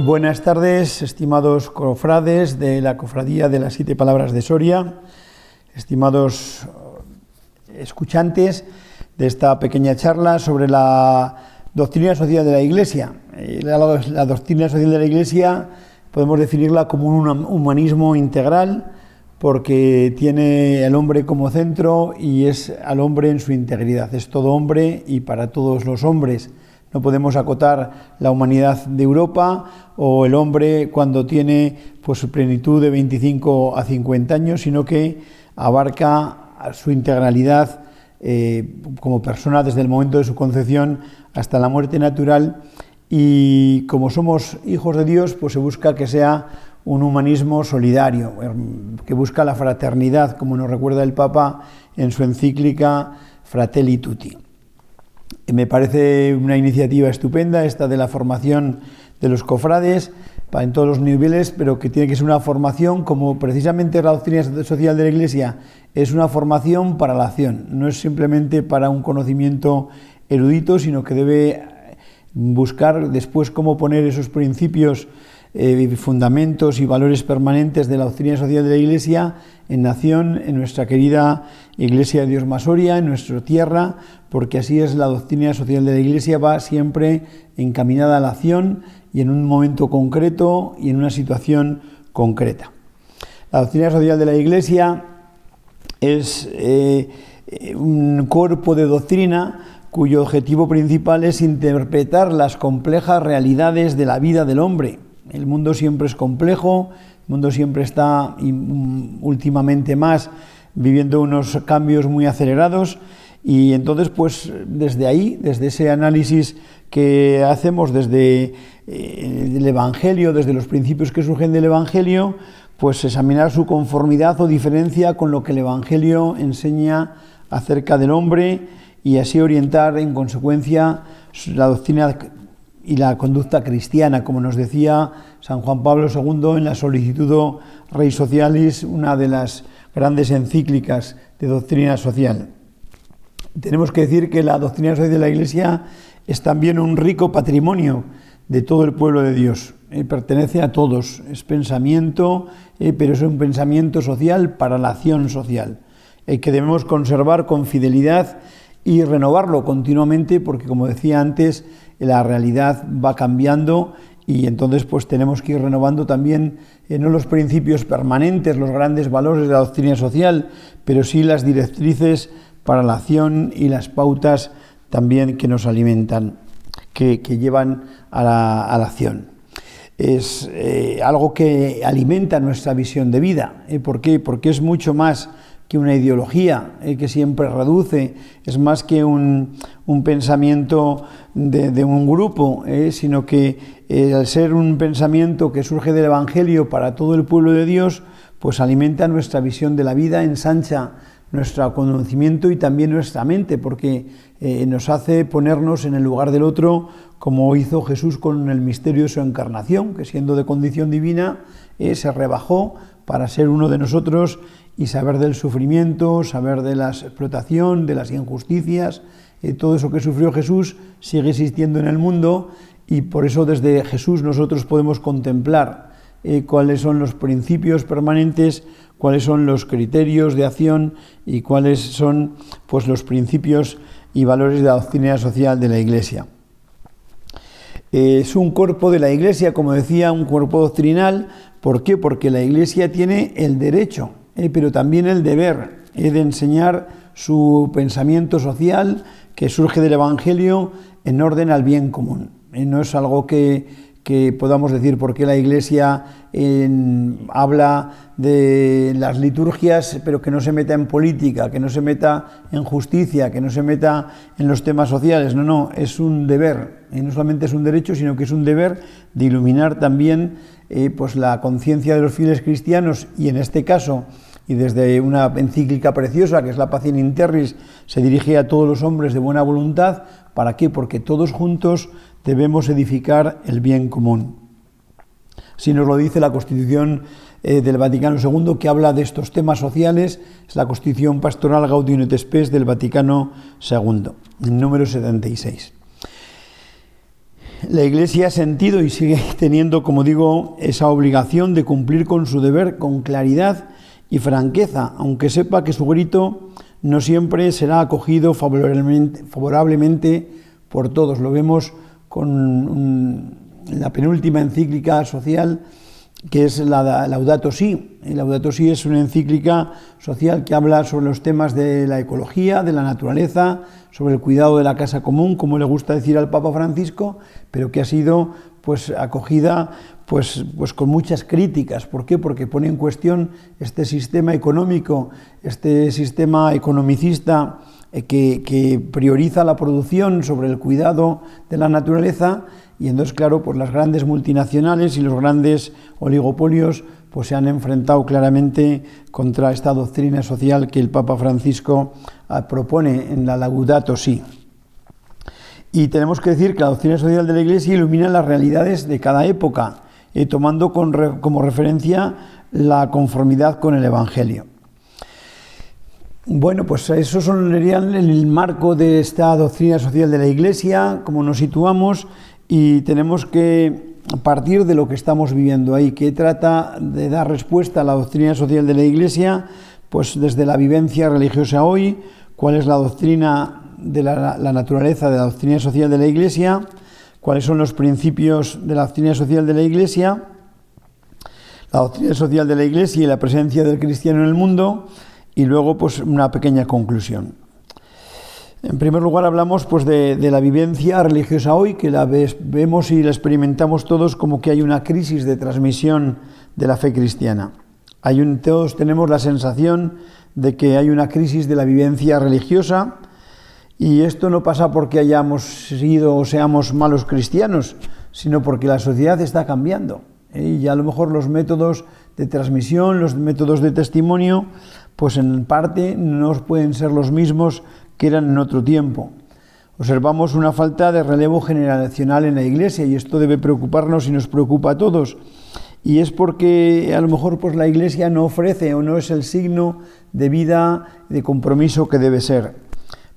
Buenas tardes, estimados cofrades de la Cofradía de las Siete Palabras de Soria, estimados escuchantes de esta pequeña charla sobre la doctrina social de la Iglesia. La doctrina social de la Iglesia podemos definirla como un humanismo integral, porque tiene al hombre como centro y es al hombre en su integridad. Es todo hombre y para todos los hombres. No podemos acotar la humanidad de Europa o el hombre cuando tiene pues, su plenitud de 25 a 50 años, sino que abarca su integralidad como persona desde el momento de su concepción hasta la muerte natural. Y como somos hijos de Dios, pues se busca que sea un humanismo solidario, que busca la fraternidad, como nos recuerda el Papa en su encíclica Fratelli Tutti. Me parece una iniciativa estupenda esta de la formación de los cofrades en todos los niveles, pero que tiene que ser una formación, como precisamente la doctrina social de la Iglesia es una formación para la acción, no es simplemente para un conocimiento erudito, sino que debe buscar después cómo poner esos principios, fundamentos y valores permanentes de la doctrina social de la Iglesia en acción en nuestra querida Iglesia de Dios Masoria, en nuestra tierra, porque así es la doctrina social de la Iglesia, va siempre encaminada a la acción y en un momento concreto y en una situación concreta. La doctrina social de la Iglesia es un cuerpo de doctrina cuyo objetivo principal es interpretar las complejas realidades de la vida del hombre. El mundo siempre es complejo, el mundo siempre está, últimamente más, viviendo unos cambios muy acelerados, y entonces pues desde ahí, desde ese análisis que hacemos desde el Evangelio, desde los principios que surgen del Evangelio, pues examinar su conformidad o diferencia con lo que el Evangelio enseña acerca del hombre y así orientar en consecuencia la doctrina y la conducta cristiana, como nos decía San Juan Pablo II en la Solicitudo Rei Socialis, una de las grandes encíclicas de doctrina social. Tenemos que decir que la doctrina social de la Iglesia es también un rico patrimonio de todo el pueblo de Dios. Pertenece a todos, es pensamiento, pero es un pensamiento social para la acción social, que debemos conservar con fidelidad y renovarlo continuamente, porque como decía antes, la realidad va cambiando y entonces pues tenemos que ir renovando también no los principios permanentes, los grandes valores de la doctrina social, pero sí las directrices para la acción y las pautas también que nos alimentan, que llevan a la acción. Es algo que alimenta nuestra visión de vida. ¿Por qué? Porque es mucho más que una ideología que siempre reduce, es más que un pensamiento de un grupo, sino que al ser un pensamiento que surge del Evangelio para todo el pueblo de Dios, pues alimenta nuestra visión de la vida, ensancha nuestro conocimiento y también nuestra mente, porque nos hace ponernos en el lugar del otro, como hizo Jesús con el misterio de su encarnación, que siendo de condición divina se rebajó para ser uno de nosotros y saber del sufrimiento, saber de la explotación, de las injusticias. Todo eso que sufrió Jesús sigue existiendo en el mundo y por eso desde Jesús nosotros podemos contemplar cuáles son los principios permanentes, cuáles son los criterios de acción y cuáles son pues, los principios y valores de la doctrina social de la Iglesia. Es un cuerpo de la Iglesia, como decía, un cuerpo doctrinal. ¿Por qué? Porque la Iglesia tiene el derecho, pero también el deber de enseñar su pensamiento social que surge del Evangelio en orden al bien común. No es algo que podamos decir por qué la Iglesia habla de las liturgias, pero que no se meta en política, que no se meta en justicia, que no se meta en los temas sociales. No, es un deber, y no solamente es un derecho, sino que es un deber de iluminar también pues la conciencia de los fieles cristianos, y en este caso, y desde una encíclica preciosa que es la Pacem in Terris, se dirige a todos los hombres de buena voluntad. ¿Para qué? Porque todos juntos debemos edificar el bien común. Así nos lo dice la Constitución del Vaticano II, que habla de estos temas sociales, es la Constitución Pastoral Gaudium et Spes del Vaticano II, el número 76. La Iglesia ha sentido y sigue teniendo, como digo, esa obligación de cumplir con su deber con claridad y franqueza, aunque sepa que su grito no siempre será acogido favorablemente por todos. Lo vemos con la penúltima encíclica social, que es la Laudato Si. Y Laudato Si es una encíclica social que habla sobre los temas de la ecología, de la naturaleza, sobre el cuidado de la casa común, como le gusta decir al Papa Francisco, pero que ha sido pues acogida pues con muchas críticas. ¿Por qué? Porque pone en cuestión este sistema económico, este sistema economicista que prioriza la producción sobre el cuidado de la naturaleza. Y entonces, claro, pues las grandes multinacionales y los grandes oligopolios pues se han enfrentado claramente contra esta doctrina social que el Papa Francisco propone en la Laudato Si. Y tenemos que decir que la doctrina social de la Iglesia ilumina las realidades de cada época, tomando como referencia la conformidad con el Evangelio. Bueno, pues eso sería el marco de esta doctrina social de la Iglesia, cómo nos situamos. Y tenemos que partir de lo que estamos viviendo ahí, que trata de dar respuesta a la doctrina social de la Iglesia, pues desde la vivencia religiosa hoy, cuál es la doctrina de la naturaleza de la doctrina social de la Iglesia, cuáles son los principios de la doctrina social de la Iglesia, la doctrina social de la Iglesia y la presencia del cristiano en el mundo, y luego pues una pequeña conclusión. En primer lugar hablamos pues de la vivencia religiosa hoy, que la vemos y la experimentamos todos como que hay una crisis de transmisión de la fe cristiana. Todos tenemos la sensación de que hay una crisis de la vivencia religiosa, y esto no pasa porque hayamos sido o seamos malos cristianos, sino porque la sociedad está cambiando. Y ya a lo mejor los métodos de transmisión, los métodos de testimonio, pues en parte no pueden ser los mismos que eran en otro tiempo. Observamos una falta de relevo generacional en la Iglesia, y esto debe preocuparnos y nos preocupa a todos. Y es porque a lo mejor pues la Iglesia no ofrece o no es el signo de vida, de compromiso que debe ser.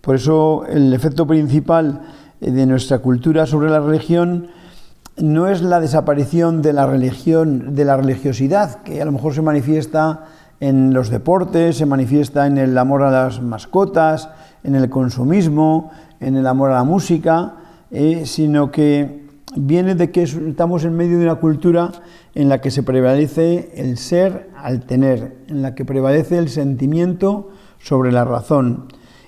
Por eso el efecto principal de nuestra cultura sobre la religión no es la desaparición de la religión, de la religiosidad, que a lo mejor se manifiesta en los deportes, se manifiesta en el amor a las mascotas, en el consumismo, en el amor a la música, sino que viene de que estamos en medio de una cultura en la que se prevalece el ser al tener, en la que prevalece el sentimiento sobre la razón.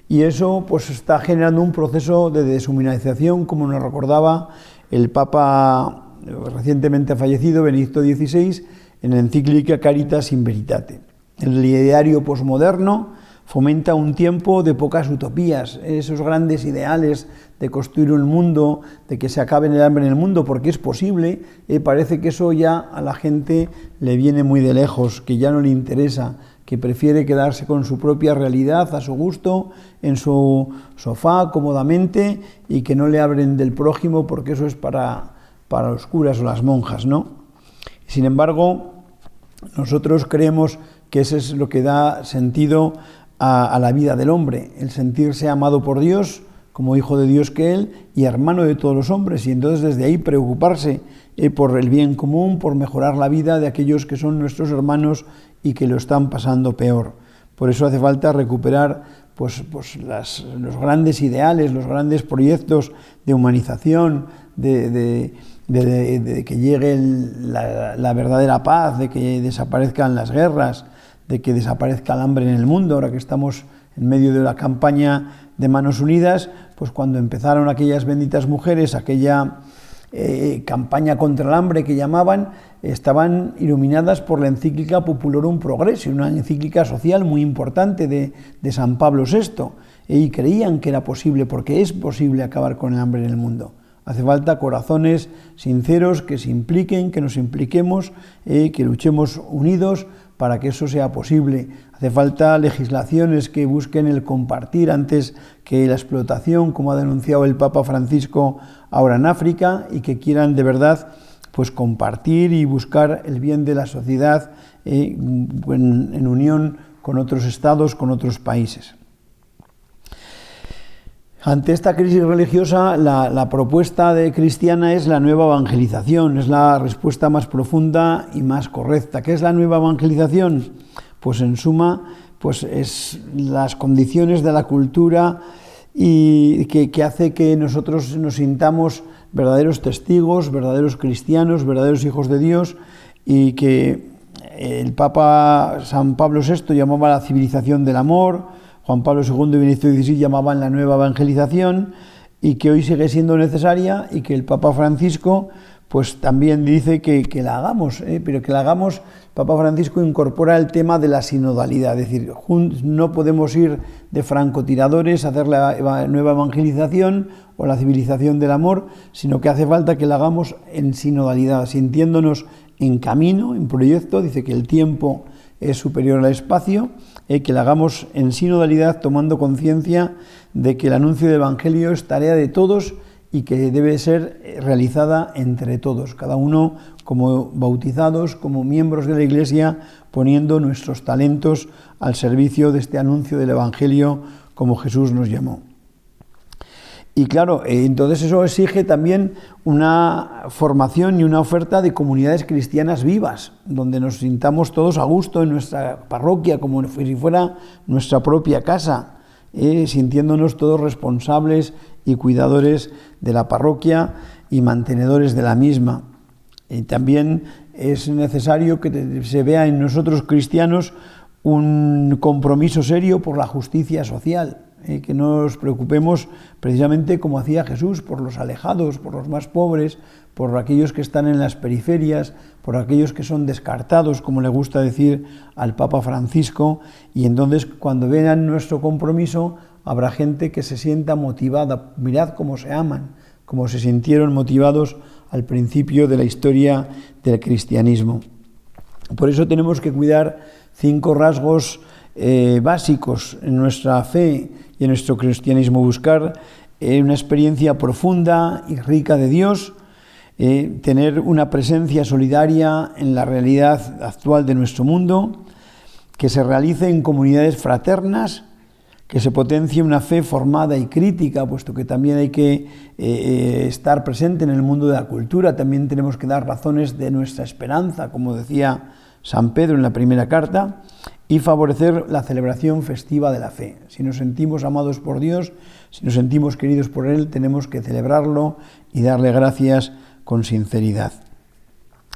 Y eso pues está generando un proceso de deshumanización, como nos recordaba el Papa recientemente fallecido, Benedicto XVI, en la encíclica Caritas in Veritate. El ideario posmoderno fomenta un tiempo de pocas utopías, esos grandes ideales de construir un mundo, de que se acabe el hambre en el mundo, porque es posible. Parece que eso ya a la gente le viene muy de lejos, que ya no le interesa, que prefiere quedarse con su propia realidad, a su gusto, en su sofá, cómodamente, y que no le hablen del prójimo, porque eso es para los curas o las monjas, ¿no? Sin embargo, nosotros creemos que eso es lo que da sentido a la vida del hombre, el sentirse amado por Dios, como hijo de Dios que Él, y hermano de todos los hombres, y entonces desde ahí preocuparse por el bien común, por mejorar la vida de aquellos que son nuestros hermanos y que lo están pasando peor. Por eso hace falta recuperar pues los grandes ideales, los grandes proyectos de humanización, de que llegue la verdadera paz, de que desaparezcan las guerras, de que desaparezca el hambre en el mundo. Ahora que estamos en medio de la campaña de Manos Unidas, pues cuando empezaron aquellas benditas mujeres, aquella campaña contra el hambre que llamaban, estaban iluminadas por la encíclica Populorum Progressio, una encíclica social muy importante de San Pablo VI, y creían que era posible, porque es posible acabar con el hambre en el mundo. Hace falta corazones sinceros que se impliquen, que nos impliquemos, que luchemos unidos para que eso sea posible. Hace falta legislaciones que busquen el compartir antes que la explotación, como ha denunciado el Papa Francisco ahora en África, y que quieran de verdad pues compartir y buscar el bien de la sociedad en unión con otros estados, con otros países. Ante esta crisis religiosa, la propuesta cristiana es la nueva evangelización, es la respuesta más profunda y más correcta. ¿Qué es la nueva evangelización? Pues en suma, pues es las condiciones de la cultura y que hace que nosotros nos sintamos verdaderos testigos, verdaderos cristianos, verdaderos hijos de Dios, y que el Papa San Pablo VI llamaba la civilización del amor, Juan Pablo II y Benedicto XVI llamaban la nueva evangelización, y que hoy sigue siendo necesaria, y que el Papa Francisco pues también dice que la hagamos, pero que la hagamos. El Papa Francisco incorpora el tema de la sinodalidad, es decir, no podemos ir de francotiradores a hacer la nueva evangelización o la civilización del amor, sino que hace falta que la hagamos en sinodalidad, sintiéndonos en camino, en proyecto. Dice que el tiempo es superior al espacio, que la hagamos en sinodalidad, tomando conciencia de que el anuncio del Evangelio es tarea de todos y que debe ser realizada entre todos, cada uno como bautizados, como miembros de la Iglesia, poniendo nuestros talentos al servicio de este anuncio del Evangelio como Jesús nos llamó. Y claro, entonces eso exige también una formación y una oferta de comunidades cristianas vivas, donde nos sintamos todos a gusto en nuestra parroquia, como si fuera nuestra propia casa, sintiéndonos todos responsables y cuidadores de la parroquia y mantenedores de la misma. Y también es necesario que se vea en nosotros cristianos un compromiso serio por la justicia social, que nos preocupemos precisamente como hacía Jesús, por los alejados, por los más pobres, por aquellos que están en las periferias, por aquellos que son descartados, como le gusta decir al Papa Francisco. Y entonces, cuando vean nuestro compromiso, habrá gente que se sienta motivada. Mirad cómo se aman, cómo se sintieron motivados al principio de la historia del cristianismo. Por eso tenemos que cuidar 5 rasgos básicos en nuestra fe y en nuestro cristianismo: buscar una experiencia profunda y rica de Dios, tener una presencia solidaria en la realidad actual de nuestro mundo, que se realice en comunidades fraternas, que se potencie una fe formada y crítica, puesto que también hay que estar presente en el mundo de la cultura. También tenemos que dar razones de nuestra esperanza, como decía San Pedro en la primera carta, y favorecer la celebración festiva de la fe. Si nos sentimos amados por Dios, si nos sentimos queridos por Él, tenemos que celebrarlo y darle gracias con sinceridad.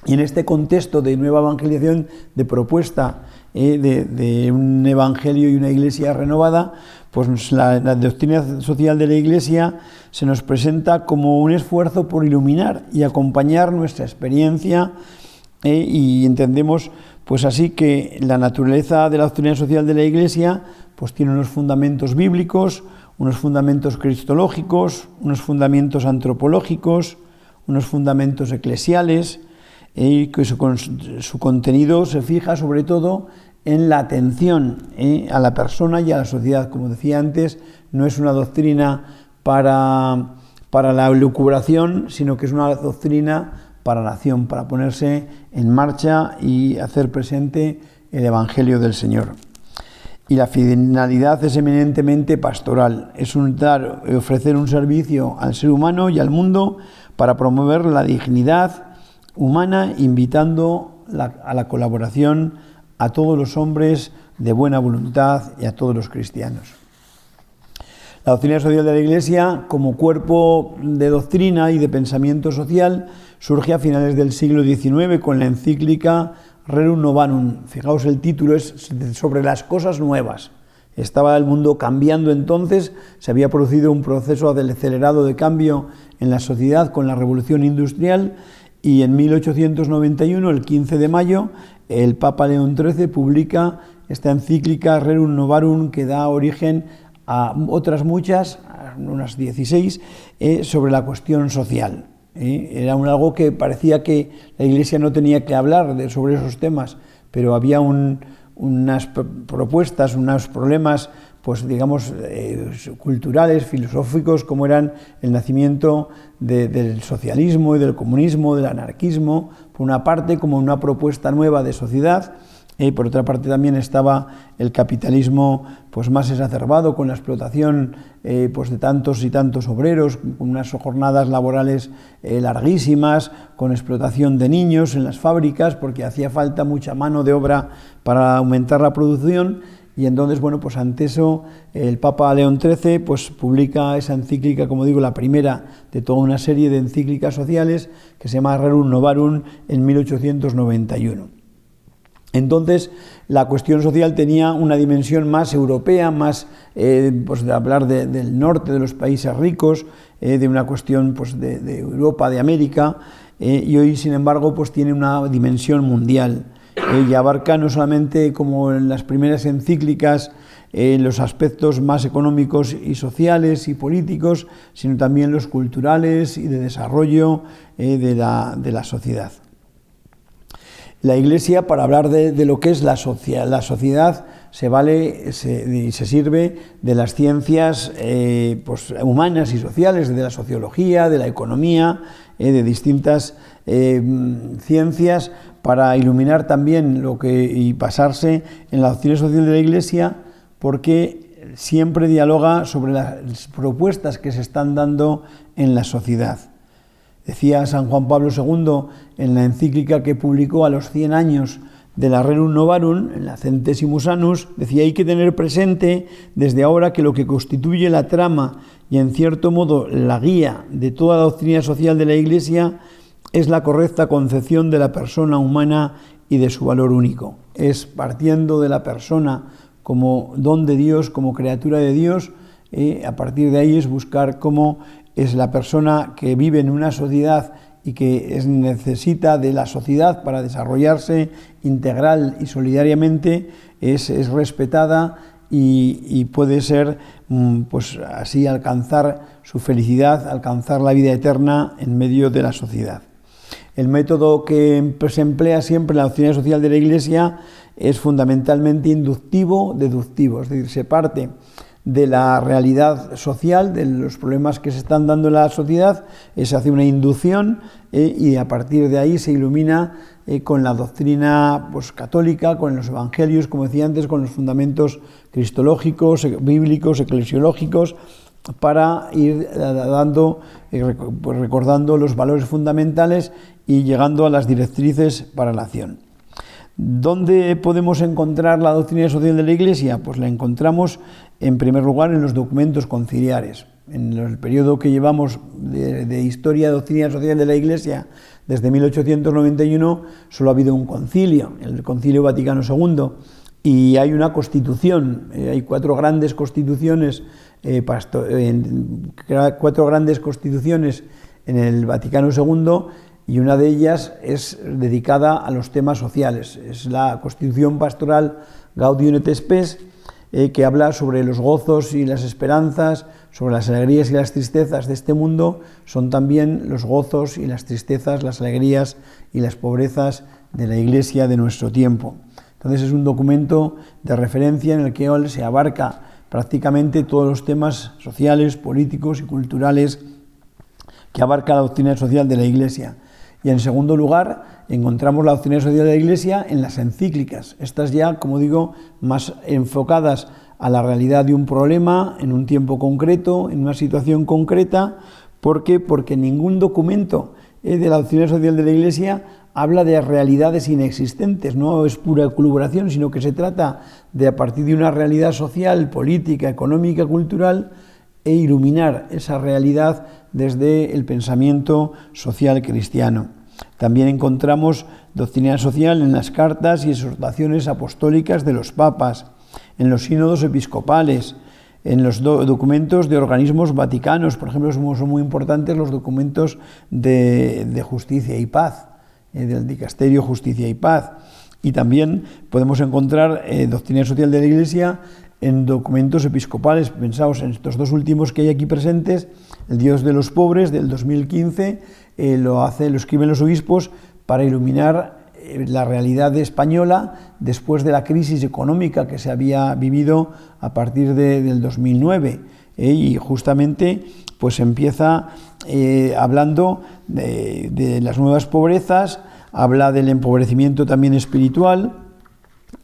Y en este contexto de nueva evangelización, de propuesta de un evangelio y una iglesia renovada, pues la doctrina social de la Iglesia se nos presenta como un esfuerzo por iluminar y acompañar nuestra experiencia, y entendemos pues así que la naturaleza de la doctrina social de la Iglesia pues tiene unos fundamentos bíblicos, unos fundamentos cristológicos, unos fundamentos antropológicos, unos fundamentos eclesiales, y que su contenido se fija sobre todo en la atención a la persona y a la sociedad. Como decía antes, no es una doctrina para la elucubración, sino que es una doctrina para la acción, para ponerse en marcha y hacer presente el Evangelio del Señor. Y la finalidad es eminentemente pastoral, es ofrecer un servicio al ser humano y al mundo para promover la dignidad humana, invitando a la colaboración a todos los hombres de buena voluntad y a todos los cristianos. La doctrina social de la Iglesia, como cuerpo de doctrina y de pensamiento social, surge a finales del siglo XIX con la encíclica Rerum Novarum. Fijaos, el título es sobre las cosas nuevas. Estaba el mundo cambiando entonces, se había producido un proceso acelerado de cambio en la sociedad con la Revolución Industrial, y en 1891, el 15 de mayo, el Papa León XIII publica esta encíclica Rerum Novarum, que da origen a otras muchas, unas 16, sobre la cuestión social. Era algo que parecía que la Iglesia no tenía que hablar sobre esos temas, pero había unas propuestas, unos problemas, pues digamos, culturales, filosóficos, como eran el nacimiento del socialismo y del comunismo, del anarquismo, por una parte, como una propuesta nueva de sociedad, Por otra parte también estaba el capitalismo pues más exacerbado, con la explotación pues de tantos y tantos obreros, con unas jornadas laborales larguísimas, con explotación de niños en las fábricas, porque hacía falta mucha mano de obra para aumentar la producción. Y entonces, bueno, pues ante eso el Papa León XIII pues publica esa encíclica, como digo, la primera de toda una serie de encíclicas sociales, que se llama Rerum Novarum, en 1891. Entonces, la cuestión social tenía una dimensión más europea, más pues de hablar del norte, de los países ricos, de una cuestión pues de Europa, de América, y hoy, sin embargo, pues tiene una dimensión mundial. Y abarca no solamente, como en las primeras encíclicas, los aspectos más económicos y sociales y políticos, sino también los culturales y de desarrollo de la sociedad. La Iglesia, para hablar de lo que es la sociedad, se sirve de las ciencias pues, humanas y sociales, de la sociología, de la economía, de distintas ciencias, para iluminar también y basarse en la doctrina social de la Iglesia, porque siempre dialoga sobre las propuestas que se están dando en la sociedad. Decía San Juan Pablo II en la encíclica que publicó a los 100 años de la Rerum Novarum, en la Centesimus Annus, decía: hay que tener presente desde ahora que lo que constituye la trama y en cierto modo la guía de toda la doctrina social de la Iglesia es la correcta concepción de la persona humana y de su valor único. Es partiendo de la persona como don de Dios, como criatura de Dios, a partir de ahí es buscar cómo es la persona que vive en una sociedad y que necesita de la sociedad para desarrollarse integral y solidariamente, es respetada y puede ser, pues así, alcanzar su felicidad, alcanzar la vida eterna en medio de la sociedad. El método que se emplea siempre en la doctrina social de la Iglesia es fundamentalmente inductivo-deductivo, es decir, se parte de la realidad social, de los problemas que se están dando en la sociedad, se hace una inducción y a partir de ahí se ilumina con la doctrina pues, católica, con los evangelios, como decía antes, con los fundamentos cristológicos, bíblicos, eclesiológicos, para ir recordando los valores fundamentales y llegando a las directrices para la acción. ¿Dónde podemos encontrar la doctrina social de la Iglesia? Pues la encontramos en primer lugar en los documentos conciliares. En el periodo que llevamos de historia de doctrina social de la Iglesia, desde 1891, solo ha habido un concilio, el Concilio Vaticano II, y hay una constitución, hay cuatro grandes constituciones en el Vaticano II, y una de ellas es dedicada a los temas sociales. Es la Constitución Pastoral Gaudium et Spes, que habla sobre los gozos y las esperanzas, sobre las alegrías y las tristezas de este mundo. Son también los gozos y las tristezas, las alegrías y las pobrezas de la Iglesia de nuestro tiempo. Entonces es un documento de referencia en el que hoy se abarca prácticamente todos los temas sociales, políticos y culturales que abarca la doctrina social de la Iglesia. Y en segundo lugar, encontramos la doctrina social de la Iglesia en las encíclicas. Estas ya, como digo, más enfocadas a la realidad de un problema, en un tiempo concreto, en una situación concreta. ¿Por qué? Porque ningún documento de la doctrina social de la Iglesia habla de realidades inexistentes, no es pura colaboración, sino que se trata de, a partir de una realidad social, política, económica, cultural, e iluminar esa realidad desde el pensamiento social cristiano. También encontramos doctrina social en las cartas y exhortaciones apostólicas de los papas, en los sínodos episcopales, en los documentos de organismos vaticanos. Por ejemplo, son muy importantes los documentos de justicia y paz, del dicasterio Justicia y Paz. Y también podemos encontrar doctrina social de la Iglesia en documentos episcopales. Pensaos en estos dos últimos que hay aquí presentes: el Dios de los pobres, del 2015, lo escriben los obispos para iluminar la realidad española después de la crisis económica que se había vivido a partir del 2009. Y justamente pues empieza hablando de las nuevas pobrezas, habla del empobrecimiento también espiritual,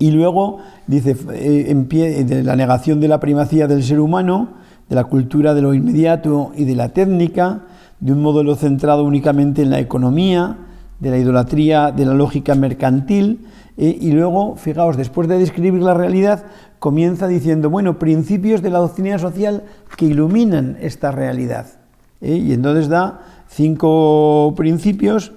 Y luego dice de la negación de la primacía del ser humano, de la cultura de lo inmediato y de la técnica, de un modelo centrado únicamente en la economía, de la idolatría, de la lógica mercantil, y luego, fijaos, después de describir la realidad, comienza diciendo, bueno, principios de la doctrina social que iluminan esta realidad. Y entonces da 5 principios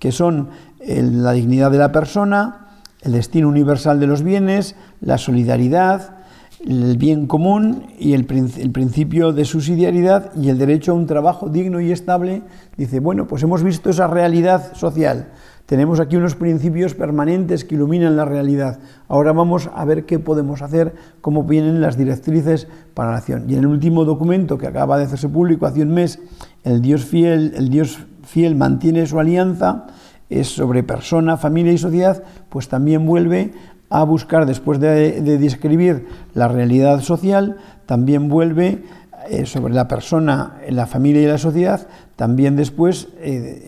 que son la dignidad de la persona, el destino universal de los bienes, la solidaridad, el bien común y el principio de subsidiariedad y el derecho a un trabajo digno y estable. Dice, bueno, pues hemos visto esa realidad social, tenemos aquí unos principios permanentes que iluminan la realidad, ahora vamos a ver qué podemos hacer, cómo vienen las directrices para la acción. Y en el último documento que acaba de hacerse público hace un mes, el Dios fiel mantiene su alianza, es sobre persona, familia y sociedad, pues también vuelve a buscar, después de describir la realidad social, también vuelve sobre la persona, la familia y la sociedad, también después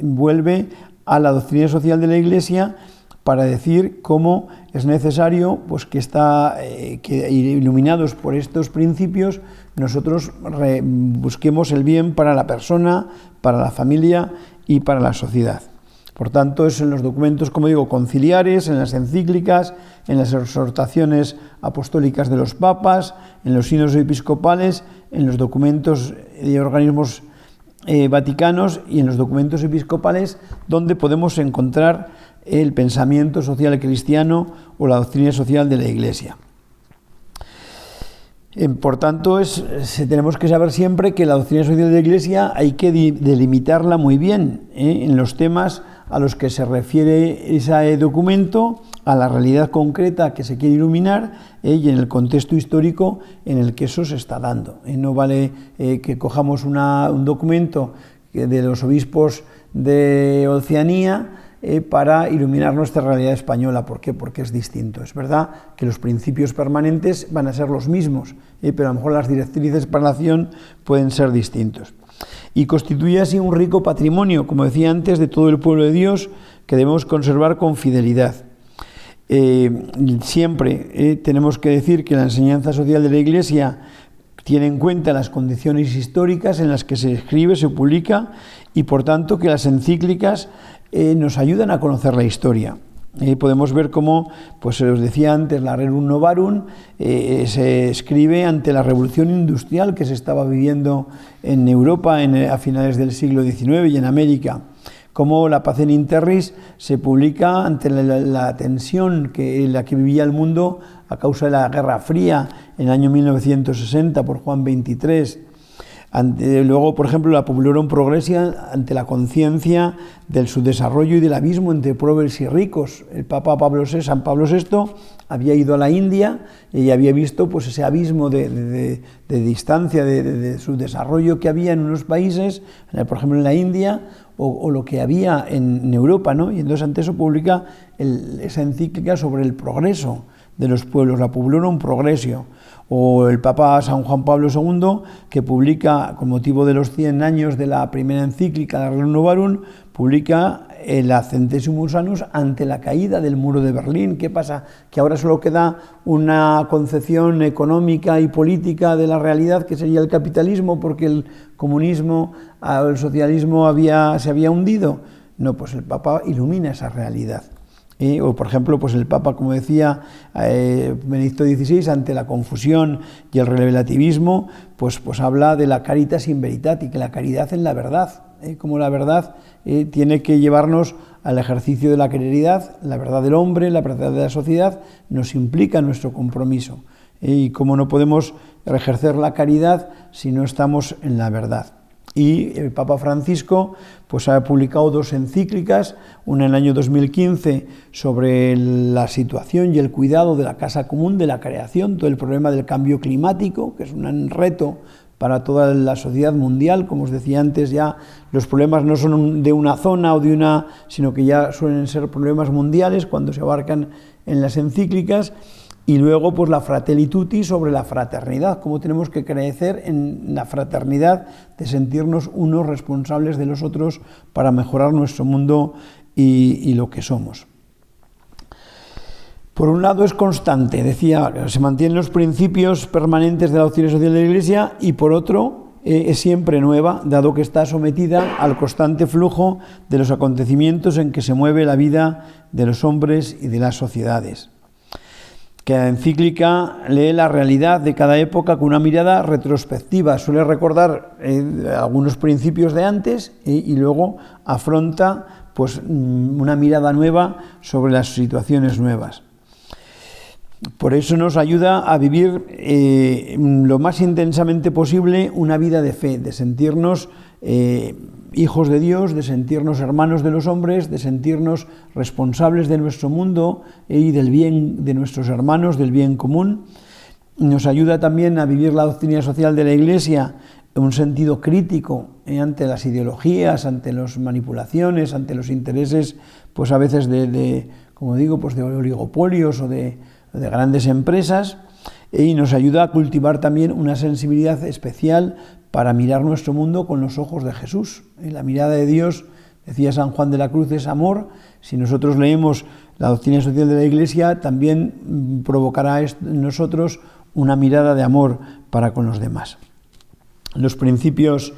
vuelve a la doctrina social de la Iglesia para decir cómo es necesario pues, que iluminados por estos principios, nosotros busquemos el bien para la persona, para la familia y para la sociedad. Por tanto, es en los documentos, como digo, conciliares, en las encíclicas, en las exhortaciones apostólicas de los papas, en los sínodos episcopales, en los documentos de organismos vaticanos y en los documentos episcopales, donde podemos encontrar el pensamiento social cristiano o la doctrina social de la Iglesia. Por tanto, tenemos que saber siempre que la doctrina social de la Iglesia hay que delimitarla muy bien en los temas a los que se refiere ese documento, a la realidad concreta que se quiere iluminar y en el contexto histórico en el que eso se está dando. No vale que cojamos un documento de los obispos de Oceanía para iluminar nuestra realidad española. ¿Por qué? Porque es distinto. Es verdad que los principios permanentes van a ser los mismos, pero a lo mejor las directrices para la acción pueden ser distintos. Y constituye así un rico patrimonio, como decía antes, de todo el pueblo de Dios, que debemos conservar con fidelidad. Siempre tenemos que decir que la enseñanza social de la Iglesia tiene en cuenta las condiciones históricas en las que se escribe, se publica, y por tanto que las encíclicas nos ayudan a conocer la historia. Podemos ver cómo, pues se os decía antes, la Rerum Novarum se escribe ante la revolución industrial que se estaba viviendo en Europa a finales del siglo XIX y en América. Como la Pacem in Terris se publica ante la tensión en la que vivía el mundo a causa de la Guerra Fría en el año 1960 por Juan XXIII. Luego, por ejemplo, la Populorum Progressia ante la conciencia del subdesarrollo y del abismo entre pobres y ricos. El Papa San Pablo VI había ido a la India y había visto pues, ese abismo de distancia, de subdesarrollo que había en unos países, por ejemplo en la India, o lo que había en Europa, ¿no? Y entonces ante eso publica esa encíclica sobre el progreso de los pueblos, la Populorum Progressio. O el Papa San Juan Pablo II, que publica, con motivo de los 100 años de la primera encíclica, la Rerum Novarum, publica el Centesimus Annus ante la caída del muro de Berlín. ¿Qué pasa? Que ahora solo queda una concepción económica y política de la realidad, que sería el capitalismo, porque el comunismo, el socialismo se había hundido. No, pues el Papa ilumina esa realidad. O, por ejemplo, pues el Papa, como decía Benedicto XVI, ante la confusión y el relativismo, pues habla de la caritas in veritate, y que la caridad en la verdad, como la verdad tiene que llevarnos al ejercicio de la caridad, la verdad del hombre, la verdad de la sociedad, nos implica nuestro compromiso. Y cómo no podemos ejercer la caridad si no estamos en la verdad. Y el Papa Francisco pues ha publicado 2 encíclicas, una en el año 2015 sobre la situación y el cuidado de la casa común, de la creación, todo el problema del cambio climático, que es un reto para toda la sociedad mundial. Como os decía antes, ya los problemas no son de una zona o sino que ya suelen ser problemas mundiales cuando se abarcan en las encíclicas. Y luego, pues la Fratelli Tutti sobre la fraternidad, cómo tenemos que crecer en la fraternidad, de sentirnos unos responsables de los otros para mejorar nuestro mundo y lo que somos. Por un lado es constante, decía, se mantienen los principios permanentes de la doctrina social de la Iglesia, y por otro es siempre nueva, dado que está sometida al constante flujo de los acontecimientos en que se mueve la vida de los hombres y de las sociedades. Que la encíclica lee la realidad de cada época con una mirada retrospectiva, suele recordar algunos principios de antes y luego afronta pues una mirada nueva sobre las situaciones nuevas. Por eso nos ayuda a vivir lo más intensamente posible una vida de fe, de sentirnos hijos de Dios, de sentirnos hermanos de los hombres, de sentirnos responsables de nuestro mundo y del bien de nuestros hermanos, del bien común. Nos ayuda también a vivir la doctrina social de la Iglesia en un sentido crítico ante las ideologías, ante las manipulaciones, ante los intereses, pues a veces como digo, pues de oligopolios o de grandes empresas, y nos ayuda a cultivar también una sensibilidad especial para mirar nuestro mundo con los ojos de Jesús. La mirada de Dios, decía San Juan de la Cruz, es amor. Si nosotros leemos la doctrina social de la Iglesia, también provocará en nosotros una mirada de amor para con los demás. Los principios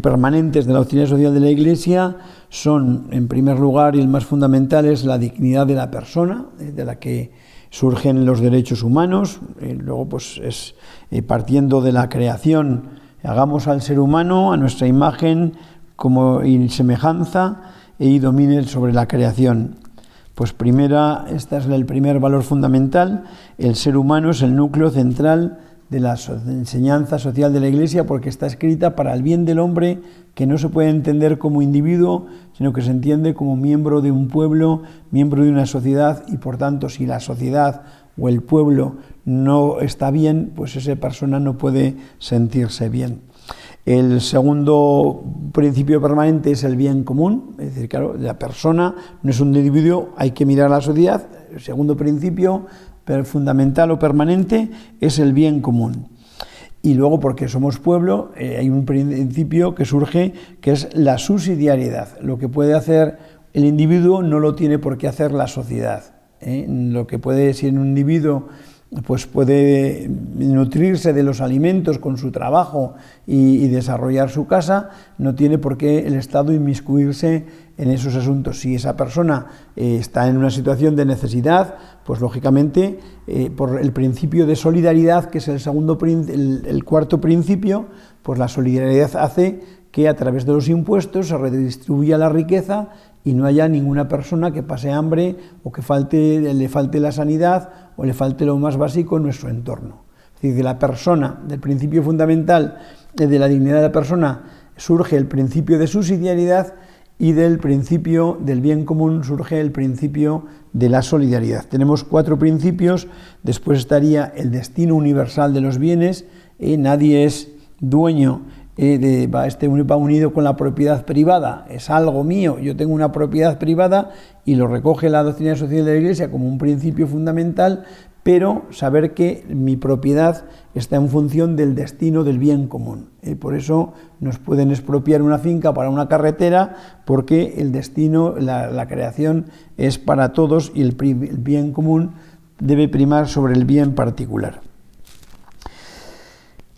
permanentes de la doctrina social de la Iglesia son, en primer lugar, y el más fundamental, es la dignidad de la persona, de la que surgen los derechos humanos. Luego, pues es partiendo de la creación, hagamos al ser humano a nuestra imagen como y semejanza y domine sobre la creación. Pues este es el primer valor fundamental. El ser humano es el núcleo central de la enseñanza social de la Iglesia, porque está escrita para el bien del hombre, que no se puede entender como individuo, sino que se entiende como miembro de un pueblo, miembro de una sociedad, y por tanto, si la sociedad o el pueblo no está bien, pues esa persona no puede sentirse bien. El segundo principio permanente es el bien común, es decir, claro, la persona no es un individuo, hay que mirar a la sociedad. El segundo principio fundamental o permanente es el bien común. Y luego, porque somos pueblo, hay un principio que surge, que es la subsidiariedad. Lo que puede hacer el individuo no lo tiene por qué hacer la sociedad. Lo que puede, si un individuo pues puede nutrirse de los alimentos con su trabajo y desarrollar su casa, no tiene por qué el Estado inmiscuirse en esos asuntos. Si esa persona está en una situación de necesidad, pues lógicamente por el principio de solidaridad, que es el cuarto principio, pues la solidaridad hace que a través de los impuestos se redistribuya la riqueza y no haya ninguna persona que pase hambre o que le falte la sanidad o le falte lo más básico en nuestro entorno. Es decir, de la persona, del principio fundamental de la dignidad de la persona, surge el principio de subsidiariedad, y del principio del bien común surge el principio de la solidaridad. Tenemos 4 principios, después estaría el destino universal de los bienes, nadie es dueño, va unido con la propiedad privada, es algo mío, yo tengo una propiedad privada y lo recoge la doctrina social de la Iglesia como un principio fundamental, pero saber que mi propiedad está en función del destino del bien común. Por eso nos pueden expropiar una finca para una carretera, porque el destino, la creación es para todos y el bien común debe primar sobre el bien particular.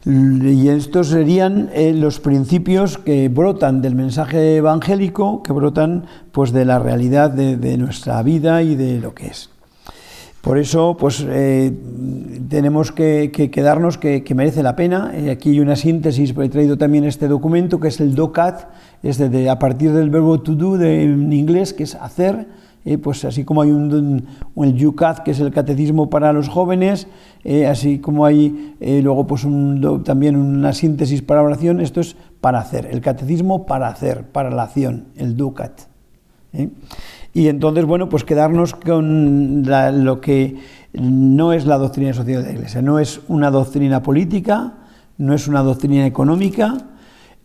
Y estos serían los principios que brotan del mensaje evangélico, que brotan pues de la realidad de nuestra vida y de lo que es. Por eso, pues tenemos que quedarnos que merece la pena. Aquí hay una síntesis, he traído también este documento, que es el DOCAT, es a partir del verbo to do en inglés, que es hacer, pues así como hay el YUCAT, que es el catecismo para los jóvenes, así como hay luego pues también una síntesis para oración, esto es para hacer, el catecismo para hacer, para la acción, el DOCAT. Y entonces, bueno, pues quedarnos con lo que no es la doctrina social de la Iglesia, no es una doctrina política, no es una doctrina económica,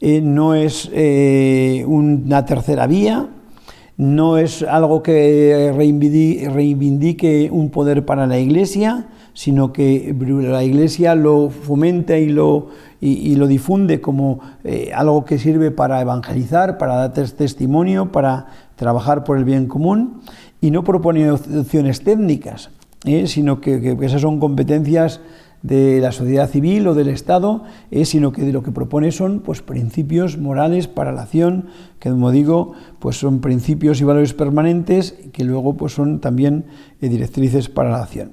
no es una tercera vía, no es algo que reivindique un poder para la Iglesia, sino que la Iglesia lo fomenta y lo difunde como algo que sirve para evangelizar, para dar testimonio, para trabajar por el bien común, y no propone opciones técnicas. sino que esas son competencias de la sociedad civil o del Estado, sino que de lo que propone son pues, principios morales para la acción, que como digo, pues son principios y valores permanentes que luego pues, son también directrices para la acción.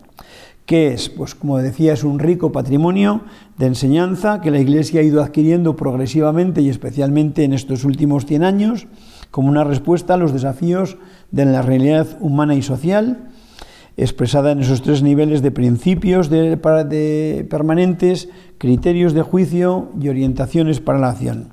¿Qué es? Pues como decía, es un rico patrimonio de enseñanza que la Iglesia ha ido adquiriendo progresivamente y especialmente en estos últimos 100 años, como una respuesta a los desafíos de la realidad humana y social, expresada en esos 3 niveles de principios permanentes, criterios de juicio y orientaciones para la acción,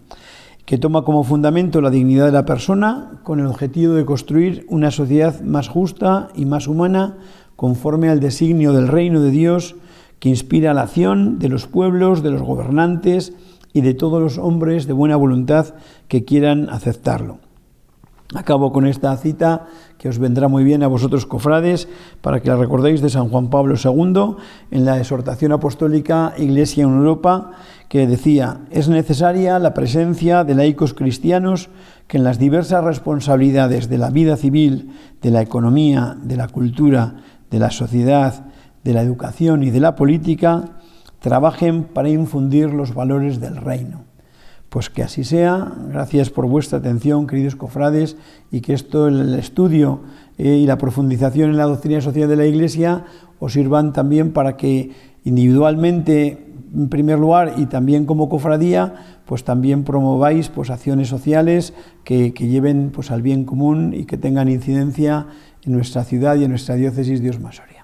que toma como fundamento la dignidad de la persona con el objetivo de construir una sociedad más justa y más humana conforme al designio del reino de Dios que inspira la acción de los pueblos, de los gobernantes y de todos los hombres de buena voluntad que quieran aceptarlo. Acabo con esta cita que os vendrá muy bien a vosotros, cofrades, para que la recordéis, de San Juan Pablo II, en la exhortación apostólica Iglesia en Europa, que decía: es necesaria la presencia de laicos cristianos que en las diversas responsabilidades de la vida civil, de la economía, de la cultura, de la sociedad, de la educación y de la política, trabajen para infundir los valores del reino. Pues que así sea. Gracias por vuestra atención, queridos cofrades, y que el estudio y la profundización en la doctrina social de la Iglesia os sirvan también para que individualmente, en primer lugar, y también como cofradía, pues también promováis pues acciones sociales que lleven pues al bien común y que tengan incidencia en nuestra ciudad y en nuestra diócesis de Osma Soria.